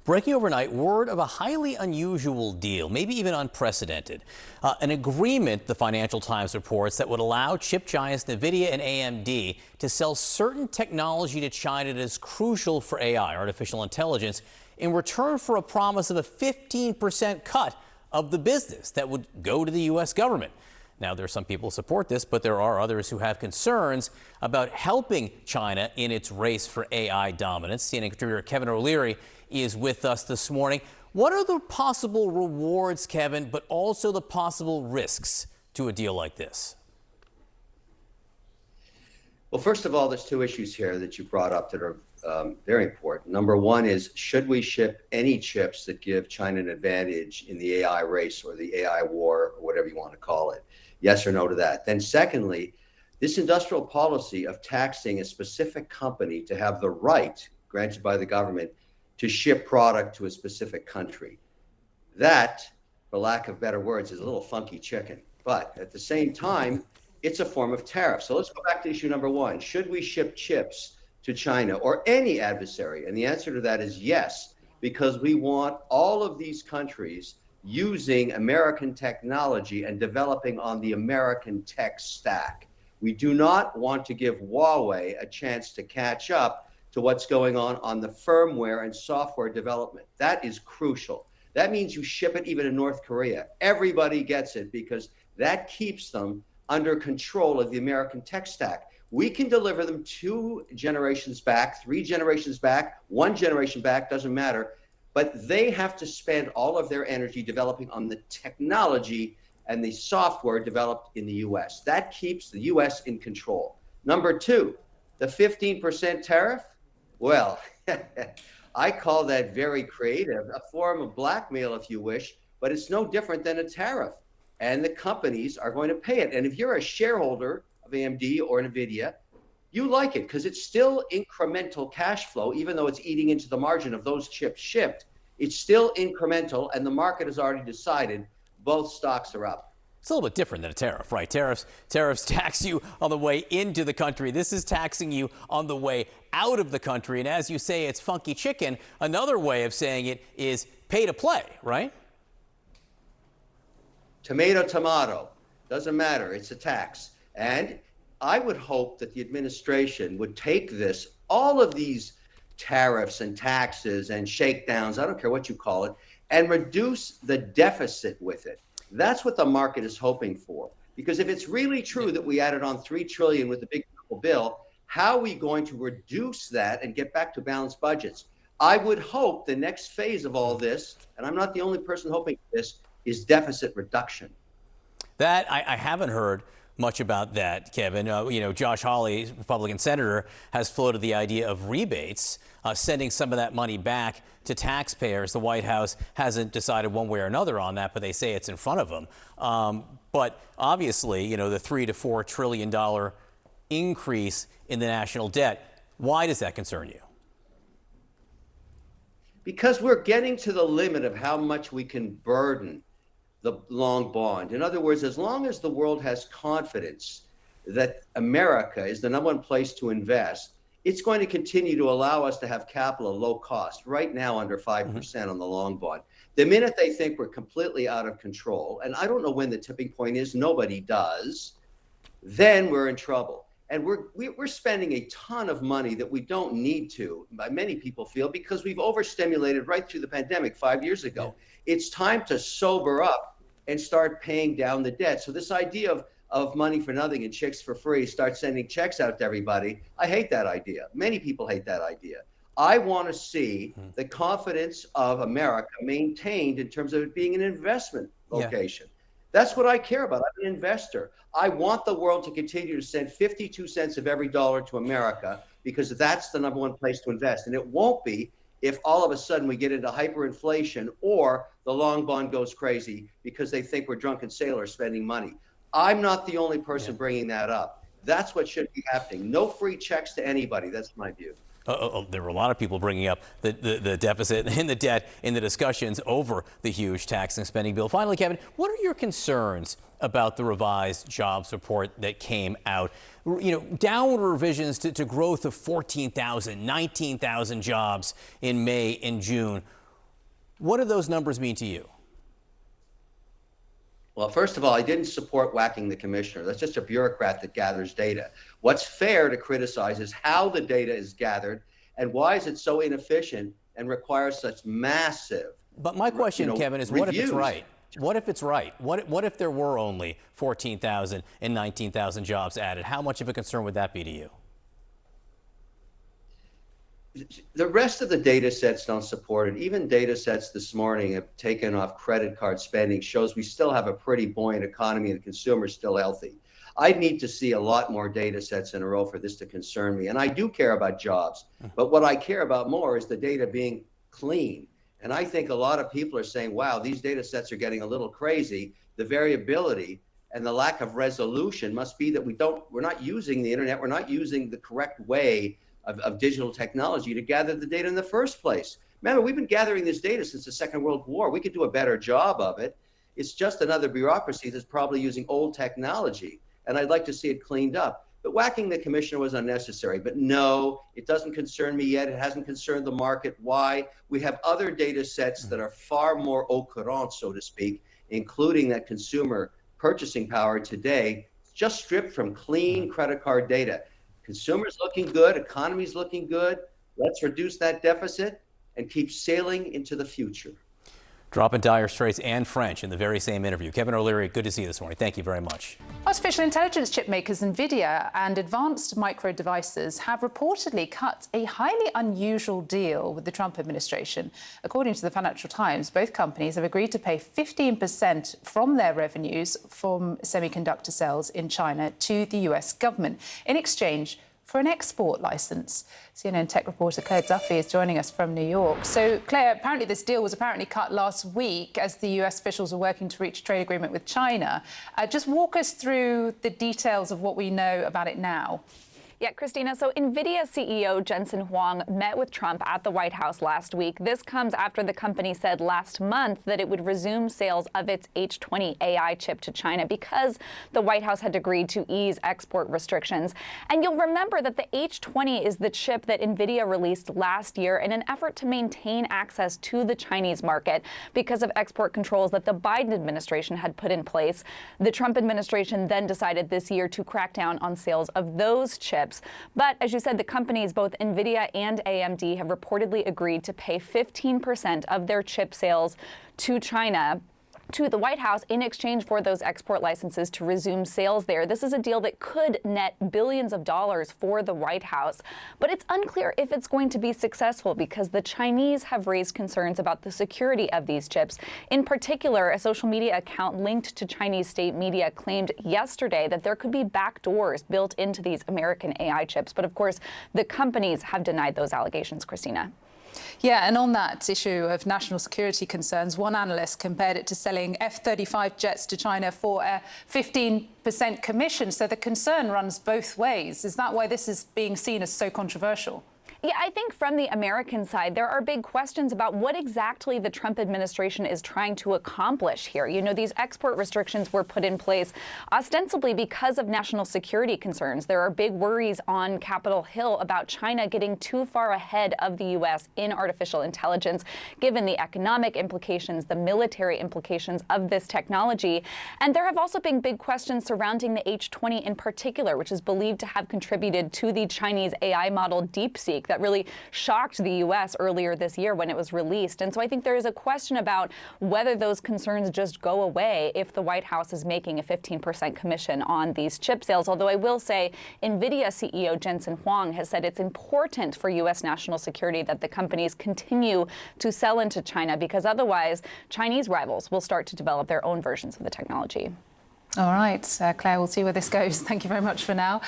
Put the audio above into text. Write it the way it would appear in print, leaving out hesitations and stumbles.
Breaking overnight, word of a highly unusual deal, maybe even unprecedented. An agreement, the Financial Times reports, that would allow chip giants NVIDIA and AMD to sell certain technology to China that is crucial for AI, artificial intelligence, in return for a promise of a 15% cut of the business that would go to the U.S. government. Now, there are some people who support this, but there are others who have concerns about helping China in its race for AI dominance. CNN contributor Kevin O'Leary is with us this morning. What are the possible rewards, Kevin, but also the possible risks to a deal like this? Well, first of all, there's two issues here that you brought up that are very important. Number one is, should we ship any chips that give China an advantage in the AI race or the AI war, or whatever you want to call it? Yes or no to that? Then secondly, this industrial policy of taxing a specific company to have the right granted by the government to ship product to a specific country. That, for lack of better words, is a little funky chicken. But at the same time, it's a form of tariff. So let's go back to issue number one. Should we ship chips to China or any adversary? And the answer to that is yes, because we want all of these countries using American technology and developing on the American tech stack. We do not want to give Huawei a chance to catch up to what's going on the firmware and software development. That is crucial. That means you ship it even in North Korea. Everybody gets it because that keeps them under control of the American tech stack. We can deliver them 2 generations back, 3 generations back, 1 generation back, doesn't matter. But they have to spend all of their energy developing on the technology and the software developed in the US. That keeps the US in control. Number 2, the 15% tariff. Well, I call that very creative, a form of blackmail, if you wish, but it's no different than a tariff. And the companies are going to pay it. And if you're a shareholder of AMD or NVIDIA, you like it because it's still incremental cash flow, even though it's eating into the margin of those chips shipped. It's still incremental, and the market has already decided both stocks are up. It's a little bit different than a tariff, right? Tariffs tax you on the way into the country. This is taxing you on the way out of the country. And as you say, it's funky chicken. Another way of saying it is pay to play, right? Tomato, doesn't matter. It's a tax. And I would hope that the administration would take this, all of these tariffs and taxes and shakedowns, I don't care what you call it, and reduce the deficit with it. That's what the market is hoping for. Because if it's really true that we added on $3 trillion with the big bill, how are we going to reduce that and get back to balanced budgets? I would hope the next phase of all this, and I'm not the only person hoping for this, is deficit reduction. That I haven't heard much about that, Kevin. Josh Hawley, Republican senator, has floated the idea of rebates, sending some of that money back to taxpayers. The White House hasn't decided one way or another on that, but they say it's in front of them. But obviously, the $3 to $4 trillion increase in the national debt, why does that concern you? Because we're getting to the limit of how much we can burden the long bond. In other words, as long as the world has confidence that America is the number one place to invest, it's going to continue to allow us to have capital at low cost, right now under 5% on the long bond. The minute they think we're completely out of control, and I don't know when the tipping point is, nobody does, then we're in trouble. And we're spending a ton of money that we don't need to, many people feel, because we've overstimulated right through the pandemic 5 years ago. Yeah. It's time to sober up and start paying down the debt. So this idea of money for nothing and chicks for free, start sending checks out to everybody, I hate that idea. Many people hate that idea. I want to see the confidence of America maintained in terms of it being an investment location. Yeah. That's what I care about. I'm an investor. I want the world to continue to send 52 cents of every dollar to America because that's the number one place to invest. And it won't be if all of a sudden we get into hyperinflation or the long bond goes crazy because they think we're drunken sailors spending money. I'm not the only person bringing that up. That's what should be happening. No free checks to anybody. That's my view. There were a lot of people bringing up the deficit and the debt in the discussions over the huge tax and spending bill. Finally, Kevin, what are your concerns about the revised jobs report that came out? Downward revisions to growth of 14,000, 19,000 jobs in May and June. What do those numbers mean to you? Well, first of all, I didn't support whacking the commissioner. That's just a bureaucrat that gathers data. What's fair to criticize is how the data is gathered and why is it so inefficient and requires such massive. But my question, Kevin, is what if it's reviews. right? What if it's right? What if there were only 14,000 and 19,000 jobs added? How much of a concern would that be to you? The rest of the data sets don't support it. Even data sets this morning have taken off credit card spending shows we still have a pretty buoyant economy and the consumer is still healthy. I need to see a lot more data sets in a row for this to concern me. And I do care about jobs, but what I care about more is the data being clean. And I think a lot of people are saying, wow, these data sets are getting a little crazy. The variability and the lack of resolution must be that we're not using the internet. We're not using the correct way of digital technology to gather the data in the first place. Remember, we've been gathering this data since the Second World War. We could do a better job of it. It's just another bureaucracy that's probably using old technology. And I'd like to see it cleaned up. But whacking the commissioner was unnecessary. But no, it doesn't concern me yet. It hasn't concerned the market. Why? We have other data sets that are far more au courant, so to speak, including that consumer purchasing power today, just stripped from clean credit card data. Consumers looking good, economy's looking good. Let's reduce that deficit and keep sailing into the future. Dropping dire straits and French in the very same interview. Kevin O'Leary, good to see you this morning. Thank you very much. Artificial intelligence chip makers NVIDIA and Advanced Micro Devices have reportedly cut a highly unusual deal with the Trump administration. According to the Financial Times, both companies have agreed to pay 15% from their revenues from semiconductor sales in China to the US government in exchange for an export license. CNN tech reporter Claire Duffy is joining us from New York. So, Claire, apparently this deal was apparently cut last week as the US officials were working to reach a trade agreement with China. Just walk us through the details of what we know about it now. Yeah, Christina, so NVIDIA CEO Jensen Huang met with Trump at the White House last week. This comes after the company said last month that it would resume sales of its H20 AI chip to China because the White House had agreed to ease export restrictions. And you'll remember that the H20 is the chip that NVIDIA released last year in an effort to maintain access to the Chinese market because of export controls that the Biden administration had put in place. The Trump administration then decided this year to crack down on sales of those chips. But as you said, the companies, both NVIDIA and AMD, have reportedly agreed to pay 15% of their chip sales to China, to the White House, in exchange for those export licenses to resume sales there. This is a deal that could net billions of dollars for the White House. But it's unclear if it's going to be successful because the Chinese have raised concerns about the security of these chips. In particular, a social media account linked to Chinese state media claimed yesterday that there could be backdoors built into these American AI chips. But of course, the companies have denied those allegations, Christina. Yeah, and on that issue of national security concerns, one analyst compared it to selling F-35 jets to China for a 15% commission. So the concern runs both ways. Is that why this is being seen as so controversial? Yeah, I think from the American side, there are big questions about what exactly the Trump administration is trying to accomplish here. You know, these export restrictions were put in place ostensibly because of national security concerns. There are big worries on Capitol Hill about China getting too far ahead of the U.S. in artificial intelligence, given the economic implications, the military implications of this technology. And there have also been big questions surrounding the H20 in particular, which is believed to have contributed to the Chinese AI model DeepSeek that really shocked the U.S. earlier this year when it was released. And so I think there is a question about whether those concerns just go away if the White House is making a 15% commission on these chip sales. Although I will say NVIDIA CEO Jensen Huang has said it's important for U.S. national security that the companies continue to sell into China because otherwise Chinese rivals will start to develop their own versions of the technology. All right, Claire, we'll see where this goes. Thank you very much for now.